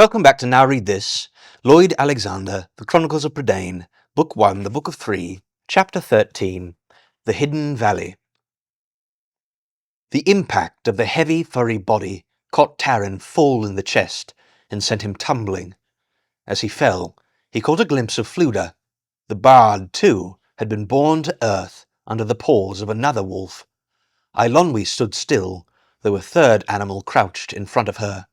Welcome back to Now Read This, Lloyd Alexander, The Chronicles of Prydain, Book 1, The Book of 3, Chapter 13, The Hidden Valley. The impact of the heavy, furry body caught Taran full in the chest and sent him tumbling. As he fell, he caught a glimpse of Fluda. The bard, too, had been borne to earth under the paws of another wolf. Eilonwy stood still, though a third animal crouched in front of her.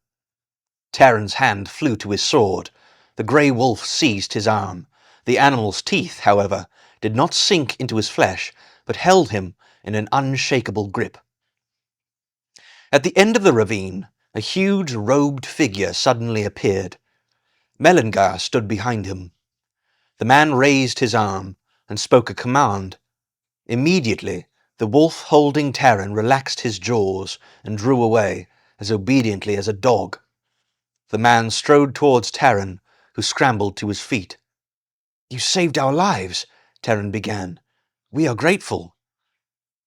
Taran's hand flew to his sword. The grey wolf seized his arm. The animal's teeth, however, did not sink into his flesh, but held him in an unshakable grip. At the end of the ravine, a huge robed figure suddenly appeared. Mellingar stood behind him. The man raised his arm and spoke a command. Immediately, the wolf holding Taran relaxed his jaws and drew away, as obediently as a dog. The man strode towards Taran, who scrambled to his feet. "You saved our lives," Taran began. "We are grateful."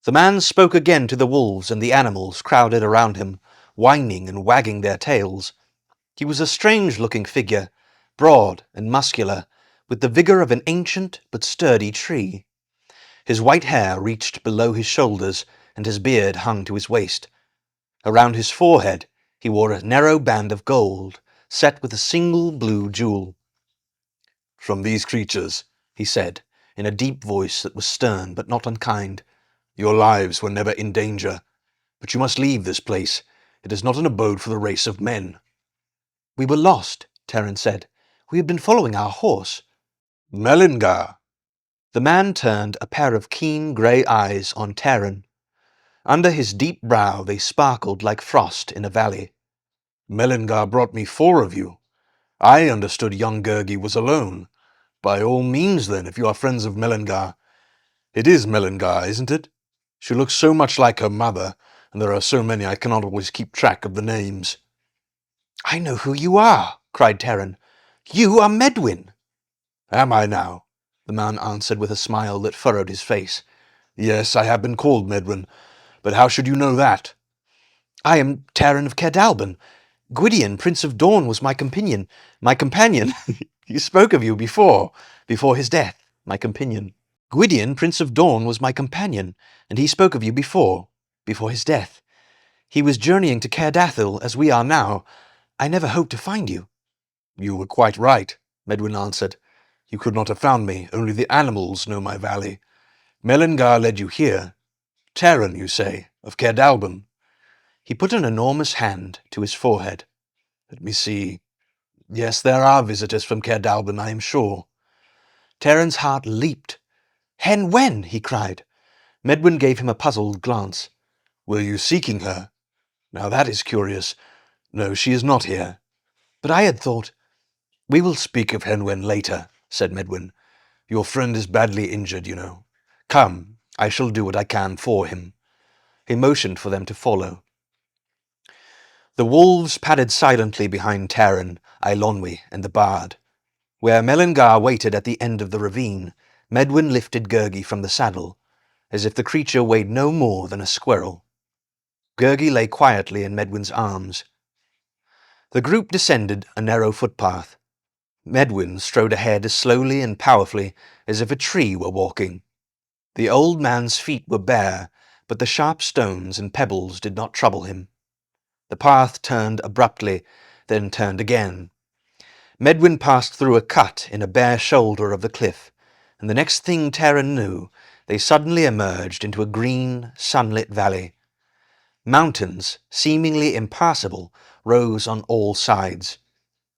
The man spoke again to the wolves and the animals crowded around him, whining and wagging their tails. He was a strange-looking figure, broad and muscular, with the vigour of an ancient but sturdy tree. His white hair reached below his shoulders, and his beard hung to his waist. Around his forehead he wore a narrow band of gold, set with a single blue jewel. "From these creatures," he said, in a deep voice that was stern but not unkind, "your lives were never in danger. But you must leave this place. It is not an abode for the race of men." "We were lost," Taran said. "We had been following our horse." "Mellingar!" The man turned a pair of keen grey eyes on Taran. Under his deep brow they sparkled like frost in a valley. "Mellingar brought me 4 of you. I understood young Gurgi was alone. By all means, then, if you are friends of Mellingar. It is Mellingar, isn't it? She looks so much like her mother, and there are so many I cannot always keep track of the names." "I know who you are," cried Taran. "You are Medwyn." "Am I now?" the man answered with a smile that furrowed his face. "Yes, I have been called Medwyn, but how should you know that?" "I am Taran of Caerdalban. Gwydion, Prince of Dawn, was my companion. He spoke of you before his death, my companion. Gwydion, Prince of Dawn, was my companion, and he spoke of you before his death. He was journeying to Caerdathil, as we are now. I never hoped to find you." "You were quite right," Medwyn answered. "You could not have found me, only the animals know my valley. Mellingar led you here. Taran, you say, of Caerdalban." He put an enormous hand to his forehead. "Let me see. Yes, there are visitors from Caerdalban, I am sure." Taran's heart leaped. "Hen wen!" he cried. Medwyn gave him a puzzled glance. "Were you seeking her? Now that is curious. No, she is not here." "But I had thought—" "We will speak of Henwen later," said Medwyn. "Your friend is badly injured, you know. Come, I shall do what I can for him." He motioned for them to follow. The wolves padded silently behind Taran, Eilonwy, and the bard. Where Mellingar waited at the end of the ravine, Medwyn lifted Gurgi from the saddle, as if the creature weighed no more than a squirrel. Gurgi lay quietly in Medwyn's arms. The group descended a narrow footpath. Medwyn strode ahead as slowly and powerfully as if a tree were walking. The old man's feet were bare, but the sharp stones and pebbles did not trouble him. The path turned abruptly, then turned again. Medwyn passed through a cut in a bare shoulder of the cliff, and the next thing Taran knew, they suddenly emerged into a green, sunlit valley. Mountains, seemingly impassable, rose on all sides.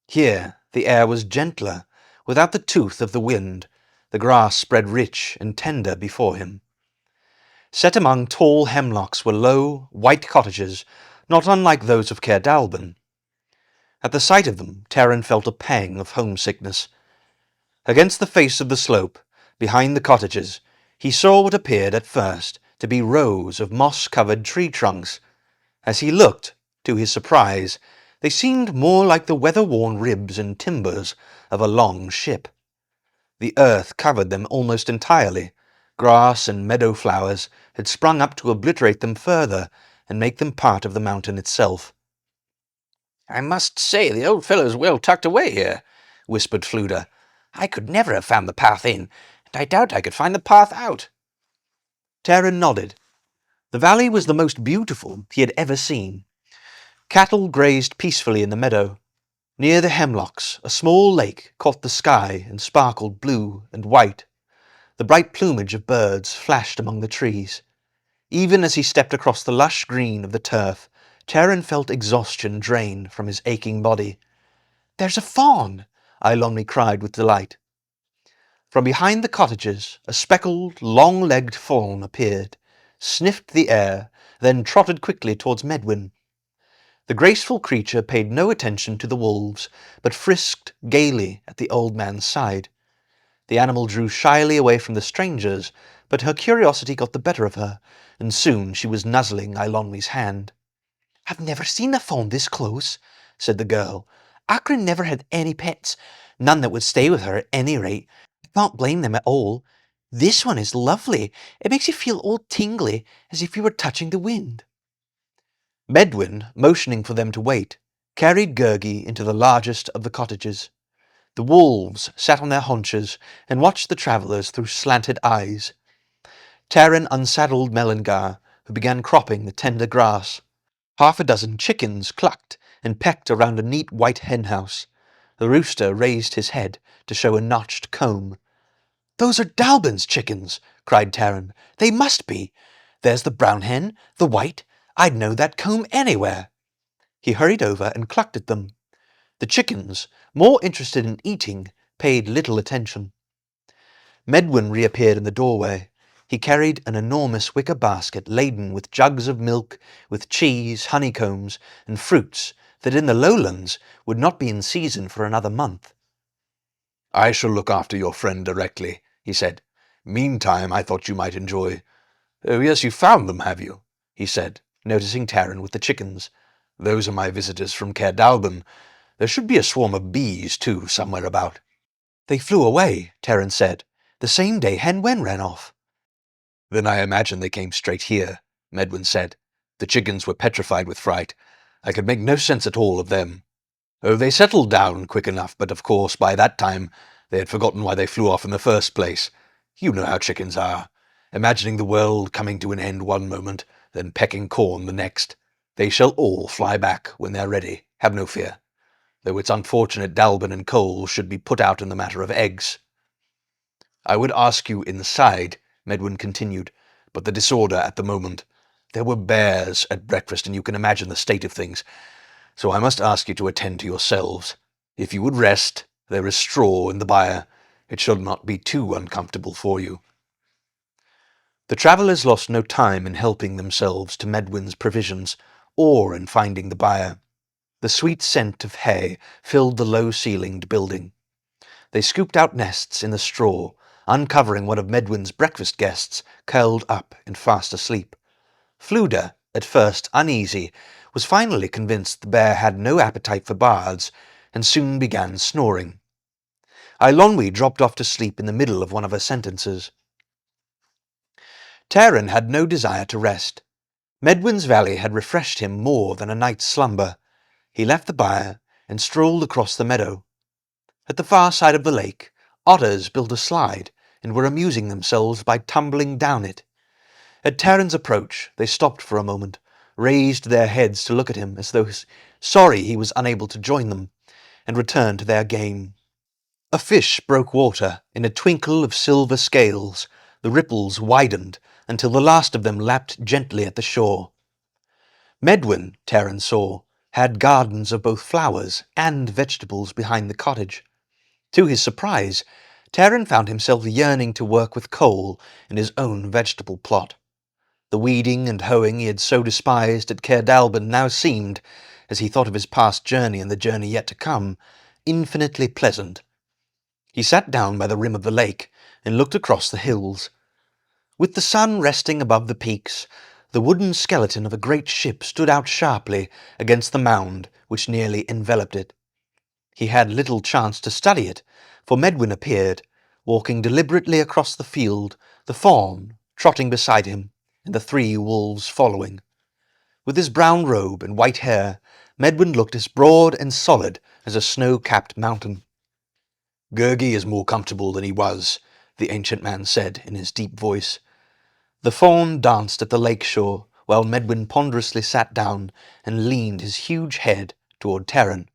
Here the air was gentler, without the tooth of the wind. The grass spread rich and tender before him. Set among tall hemlocks were low, white cottages, not unlike those of Caerdalban. At the sight of them, Taran felt a pang of homesickness. Against the face of the slope, behind the cottages, he saw what appeared at first to be rows of moss-covered tree trunks. As he looked, to his surprise, they seemed more like the weather-worn ribs and timbers of a long ship. The earth covered them almost entirely. Grass and meadow flowers had sprung up to obliterate them further and make them part of the mountain itself. "I must say the old fellow's well tucked away here," whispered Fluda. "I could never have found the path in, and I doubt I could find the path out." Taran nodded. The valley was the most beautiful he had ever seen. Cattle grazed peacefully in the meadow. Near the hemlocks, a small lake caught the sky and sparkled blue and white. The bright plumage of birds flashed among the trees. Even as he stepped across the lush green of the turf, Taran felt exhaustion drain from his aching body. "There's a fawn!" Eilonwy cried with delight. From behind the cottages, a speckled, long-legged fawn appeared, sniffed the air, then trotted quickly towards Medwyn. The graceful creature paid no attention to the wolves, but frisked gaily at the old man's side. The animal drew shyly away from the strangers, but her curiosity got the better of her, and soon she was nuzzling Eilonwy's hand. "I've never seen a fawn this close," said the girl. "Acrin never had any pets, none that would stay with her at any rate. I can't blame them at all. This one is lovely. It makes you feel all tingly, as if you were touching the wind." Medwyn, motioning for them to wait, carried Gurgi into the largest of the cottages. The wolves sat on their haunches and watched the travellers through slanted eyes. Taran unsaddled Melangar, who began cropping the tender grass. Half a dozen chickens clucked and pecked around a neat white henhouse. The rooster raised his head to show a notched comb. "Those are Dalbin's chickens!" cried Taran. "They must be! There's the brown hen, the white. I'd know that comb anywhere." He hurried over and clucked at them. The chickens, more interested in eating, paid little attention. Medwyn reappeared in the doorway. He carried an enormous wicker basket laden with jugs of milk, with cheese, honeycombs, and fruits that in the lowlands would not be in season for another month. "I shall look after your friend directly," he said. "Meantime, I thought you might enjoy—" "Oh, yes, you found them, have you?" he said, noticing Taran with the chickens. "Those are my visitors from Caer Dalbin. There should be a swarm of bees, too, somewhere about." "They flew away," Taran said, "the same day Hen Wen ran off." "Then I imagine they came straight here," Medwyn said. "The chickens were petrified with fright. I could make no sense at all of them. Oh, they settled down quick enough, but of course by that time they had forgotten why they flew off in the first place. You know how chickens are. Imagining the world coming to an end one moment, then pecking corn the next. They shall all fly back when they're ready, have no fear. Though it's unfortunate Dalbin and Cole should be put out in the matter of eggs." "I would ask you inside," Medwyn continued, "but the disorder at the moment. There were bears at breakfast, and you can imagine the state of things. So I must ask you to attend to yourselves. If you would rest, there is straw in the byre. It shall not be too uncomfortable for you." The travellers lost no time in helping themselves to Medwyn's provisions, or in finding the byre. The sweet scent of hay filled the low-ceilinged building. They scooped out nests in the straw, uncovering one of Medwyn's breakfast guests curled up and fast asleep. Fluda, at first uneasy, was finally convinced the bear had no appetite for bards, and soon began snoring. Eilonwy dropped off to sleep in the middle of one of her sentences. Taran had no desire to rest. Medwyn's valley had refreshed him more than a night's slumber. He left the byre and strolled across the meadow. At the far side of the lake, otters built a slide and were amusing themselves by tumbling down it. At Taran's approach, they stopped for a moment, raised their heads to look at him as though sorry he was unable to join them, and returned to their game. A fish broke water in a twinkle of silver scales. The ripples widened until the last of them lapped gently at the shore. Medwyn, Taran saw, had gardens of both flowers and vegetables behind the cottage. To his surprise, Taran found himself yearning to work with Cole in his own vegetable plot. The weeding and hoeing he had so despised at Caer Dalbin now seemed, as he thought of his past journey and the journey yet to come, infinitely pleasant. He sat down by the rim of the lake and looked across the hills. With the sun resting above the peaks, the wooden skeleton of a great ship stood out sharply against the mound which nearly enveloped it. He had little chance to study it, for Medwyn appeared, walking deliberately across the field, the fawn trotting beside him, and the 3 wolves following. With his brown robe and white hair, Medwin looked as broad and solid as a snow-capped mountain. "Gurgi is more comfortable than he was," the ancient man said in his deep voice. The fawn danced at the lake shore, while Medwin ponderously sat down and leaned his huge head toward Taran.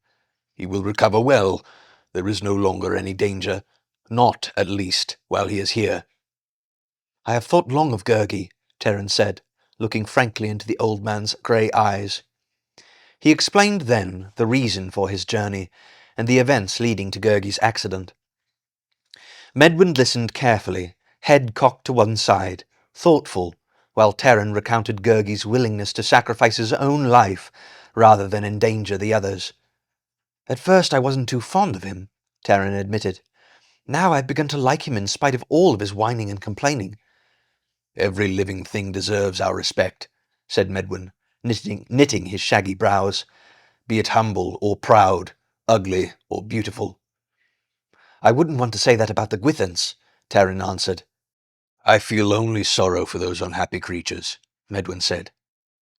"He will recover well. There is no longer any danger. Not, at least, while he is here." "I have thought long of Gurgi," Taran said, looking frankly into the old man's grey eyes. He explained then the reason for his journey, and the events leading to Gurgi's accident. Medwin listened carefully, head cocked to one side, thoughtful, while Taran recounted Gurgi's willingness to sacrifice his own life rather than endanger the others. "At first I wasn't too fond of him," Taran admitted. "Now I've begun to like him in spite of all of his whining and complaining." "Every living thing deserves our respect," said Medwin, knitting his shaggy brows, "be it humble or proud, ugly or beautiful." "I wouldn't want to say that about the Gwithens," Taran answered. "I feel only sorrow for those unhappy creatures," Medwin said.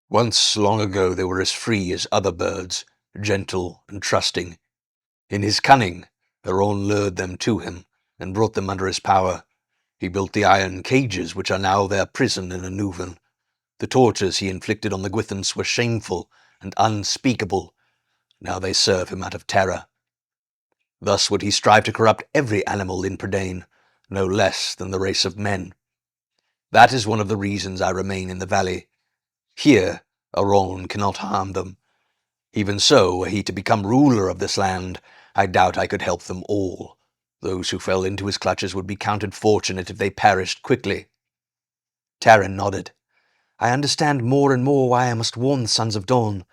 "Once, long ago, they were as free as other birds, gentle and trusting. In his cunning, Aron lured them to him and brought them under his power. He built the iron cages which are now their prison in Anuvan. The tortures he inflicted on the Gwithens were shameful and unspeakable. Now they serve him out of terror. Thus would he strive to corrupt every animal in Prydain, no less than the race of men. That is one of the reasons I remain in the valley. Here, Aron cannot harm them. Even so, were he to become ruler of this land, I doubt I could help them all. Those who fell into his clutches would be counted fortunate if they perished quickly." Taran nodded. "I understand more and more why I must warn the Sons of Dawn.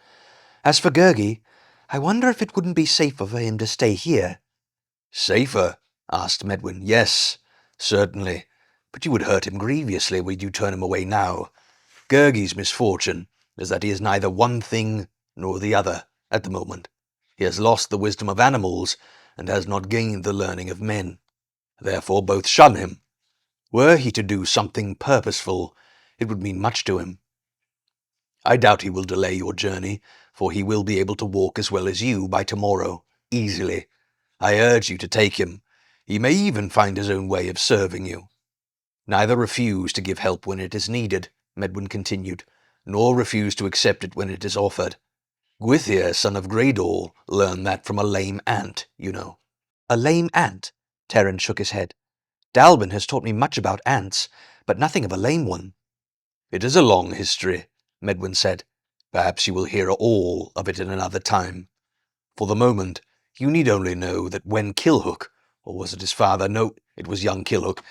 As for Gurgi, I wonder if it wouldn't be safer for him to stay here." "Safer?" asked Medwin. "Yes, certainly. But you would hurt him grievously would you turn him away now. Gurgi's misfortune is that he is neither one thing nor the other at the moment. He has lost the wisdom of animals and has not gained the learning of men. Therefore both shun him. Were he to do something purposeful, it would mean much to him. I doubt he will delay your journey, for he will be able to walk as well as you by tomorrow, easily. I urge you to take him. He may even find his own way of serving you. Neither refuse to give help when it is needed," Medwin continued, "nor refuse to accept it when it is offered. Gwithyr, son of Grador, learned that from a lame ant, you know." "A lame ant?" Taran shook his head. "Dalbin has taught me much about ants, but nothing of a lame one." "It is a long history," Medwin said. "Perhaps you will hear all of it in another time. For the moment, you need only know that when Kilhook, or was it his father? No, it was young Kilhook.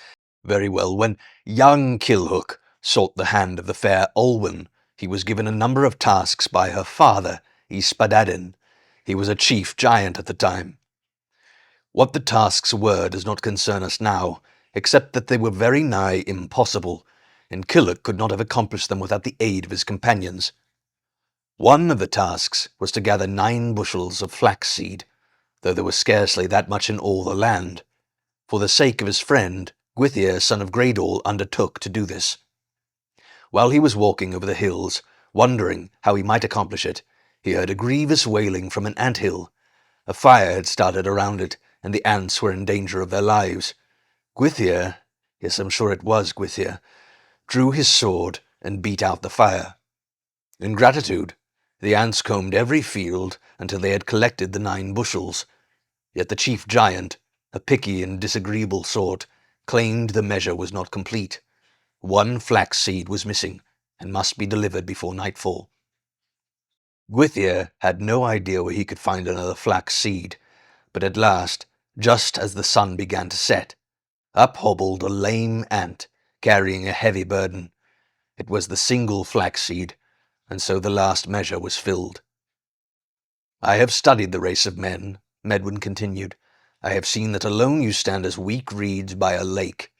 Very well, when young Kilhook sought the hand of the fair Olwen, he was given a number of tasks by her father, Yspadadin. He was a chief giant at the time. What the tasks were does not concern us now, except that they were very nigh impossible, and Kilhook could not have accomplished them without the aid of his companions. One of the tasks was to gather 9 bushels of flaxseed, though there was scarcely that much in all the land. For the sake of his friend, Gwithyr, son of Grador, undertook to do this. While he was walking over the hills, wondering how he might accomplish it, he heard a grievous wailing from an ant-hill. A fire had started around it, and the ants were in danger of their lives. Gwithyr, yes, I'm sure it was Gwithyr, drew his sword and beat out the fire. In gratitude, the ants combed every field until they had collected the 9 bushels. Yet the chief giant, a picky and disagreeable sort, claimed the measure was not complete. 1 flax seed was missing, and must be delivered before nightfall. Gwithyr had no idea where he could find another flax seed, but at last, just as the sun began to set, up hobbled a lame ant, carrying a heavy burden. It was the single flax seed, and so the last measure was filled. "I have studied the race of men," Medwin continued. "I have seen that alone you stand as weak reeds by a lake.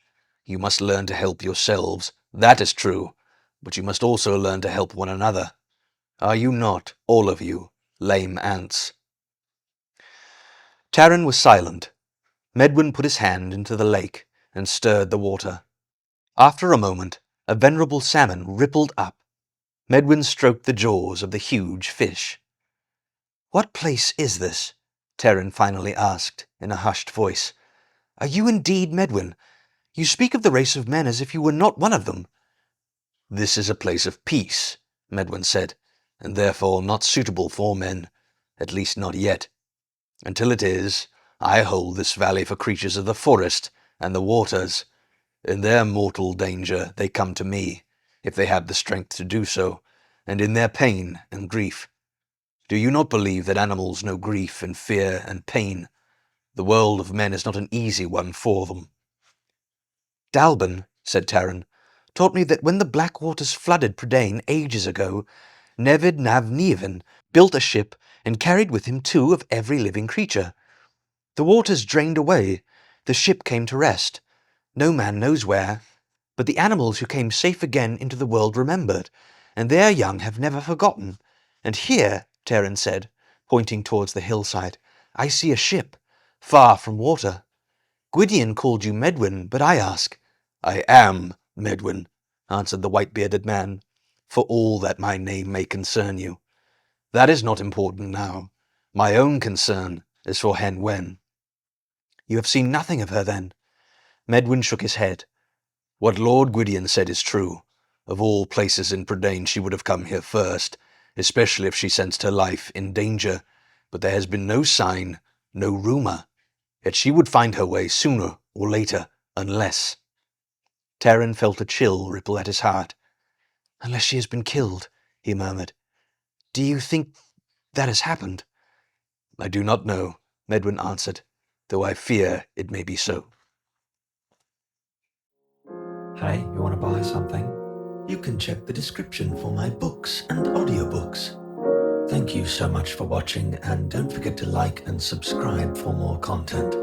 You must learn to help yourselves, that is true, but you must also learn to help one another. Are you not, all of you, lame ants?" Taran was silent. Medwin put his hand into the lake and stirred the water. After a moment, a venerable salmon rippled up. Medwin stroked the jaws of the huge fish. "What place is this?" Terran finally asked, in a hushed voice. "Are you indeed Medwin? You speak of the race of men as if you were not one of them." "This is a place of peace," Medwin said, "and therefore not suitable for men, at least not yet. Until it is, I hold this valley for creatures of the forest and the waters. In their mortal danger they come to me, if they have the strength to do so, and in their pain and grief. Do you not believe that animals know grief and fear and pain? The world of men is not an easy one for them." "Dalban," said Terran, "taught me that when the black waters flooded Prydain ages ago, Nevid Nav Nevan built a ship and carried with him 2 of every living creature. The waters drained away, the ship came to rest. No man knows where, but the animals who came safe again into the world remembered, and their young have never forgotten. And here," Terran said, pointing towards the hillside, "I see a ship, far from water. Gwydion called you Medwin, but I ask—" "I am Medwin," answered the white-bearded man, "for all that my name may concern you. That is not important now. My own concern is for Hen Wen." "You have seen nothing of her, then?" Medwin shook his head. "What Lord Gwydion said is true. Of all places in Prydain she would have come here first, especially if she sensed her life in danger, but there has been no sign, no rumour. Yet she would find her way sooner or later, unless—" Terran felt a chill ripple at his heart. "Unless she has been killed," he murmured. "Do you think that has happened?" "I do not know," Medwin answered, "though I fear it may be so." Hey, you want to buy something? You can check the description for my books and audiobooks. Thank you so much for watching, and don't forget to like and subscribe for more content.